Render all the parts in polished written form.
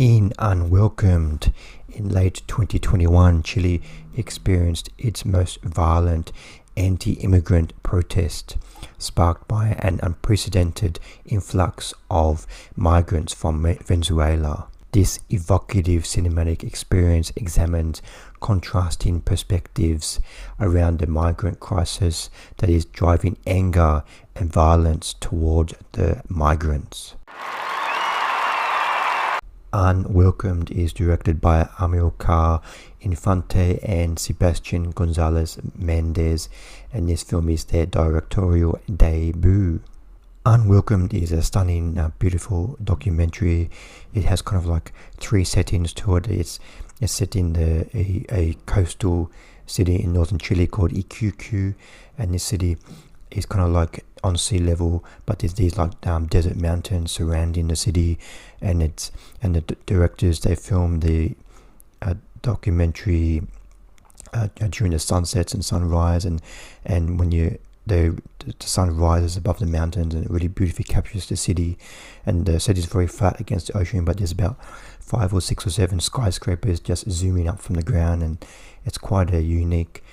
In Unwelcomed, in late 2021, Chile experienced its most violent anti-immigrant protest, sparked by an unprecedented influx of migrants from Venezuela. This evocative cinematic experience examines contrasting perspectives around the migrant crisis that is driving anger and violence toward the migrants. Unwelcomed is directed by Amilcar Infante and Sebastian Gonzalez Mendez, and this film is their directorial debut. Unwelcomed is a stunning, beautiful documentary. It has kind of like three settings to it. It's set in a coastal city in northern Chile called Iquique, and this city is kind of like on sea level, but there's these like desert mountains surrounding the city, and the directors, they filmed the documentary during the sunsets and sunrise, and when the sun rises above the mountains, and it really beautifully captures the city. And the city is very flat against the ocean, but there's about 5 or 6 or 7 skyscrapers just zooming up from the ground, and it's quite a unique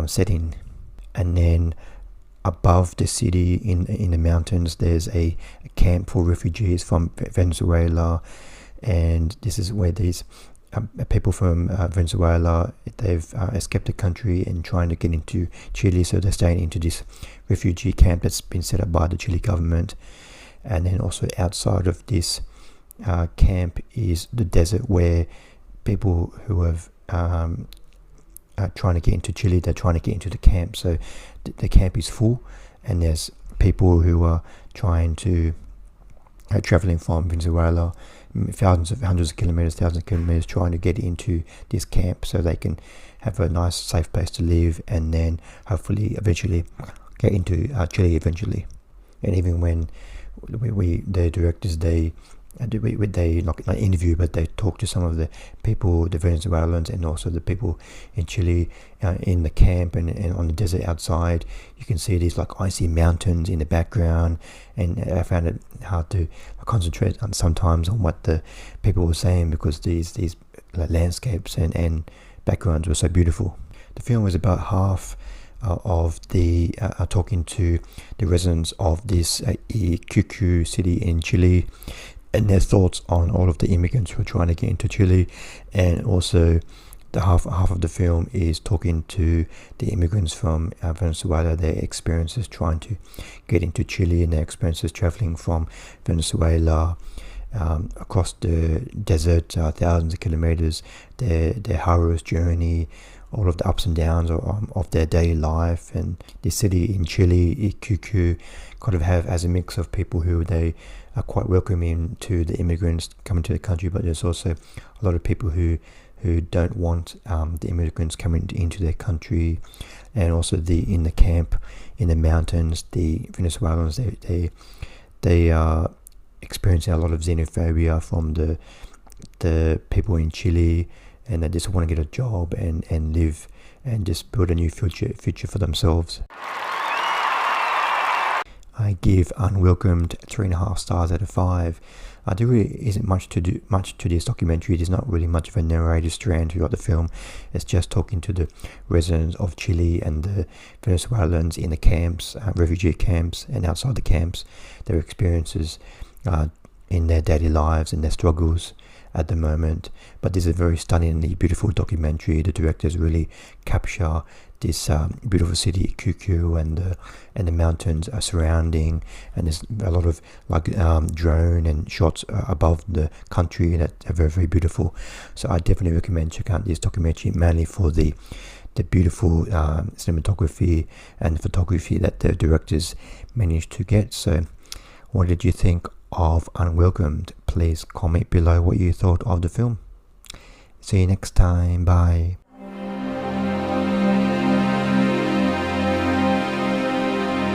setting. And then above the city in the mountains, there's a camp for refugees from Venezuela, and this is where these people from Venezuela, they've escaped the country and trying to get into Chile, so they're staying into this refugee camp that's been set up by the Chile government. And then also outside of this camp is the desert, where people who have trying to get into Chile, they're trying to get into the camp. So the camp is full, and there's people who are trying to traveling from Venezuela, hundreds of kilometers, trying to get into this camp so they can have a nice, safe place to live, and then hopefully eventually get into Chile eventually. And even when the directors, they not interview, but they talk to some of the people, the Venezuelans, and also the people in Chile in the camp and on the desert outside. You can see these like icy mountains in the background, and I found it hard to concentrate on sometimes on what the people were saying, because these landscapes and backgrounds were so beautiful. The film was about half of the talking to the residents of this Iquique city in Chile, and their thoughts on all of the immigrants who are trying to get into Chile. And also the half of the film is talking to the immigrants from Venezuela, their experiences trying to get into Chile, and their experiences traveling from Venezuela across the desert, thousands of kilometers, their horrors journey, all of the ups and downs of their daily life. And the city in Chile, Iquique, kind of have as a mix of people who they are quite welcoming to the immigrants coming to the country, but there's also a lot of people who don't want the immigrants coming into their country. And also in the camp in the mountains, the Venezuelans, they are experiencing a lot of xenophobia from the people in Chile, and they just want to get a job and live and just build a new future for themselves. I give Unwelcomed 3.5 stars out of 5. There really isn't much to this documentary. There's not really much of a narrative strand throughout the film. It's just talking to the residents of Chile and the Venezuelans in the camps, refugee camps, and outside the camps, their experiences in their daily lives and their struggles at the moment. But this is a very stunningly beautiful documentary. The directors really capture this beautiful city Iquique and the mountains are surrounding, and there's a lot of drone and shots above the country that are very, very beautiful. So I definitely recommend check out this documentary, mainly for the beautiful cinematography and photography that the directors managed to get. So what did you think of Unwelcomed? Please comment below what you thought of the film. See you next time. Bye.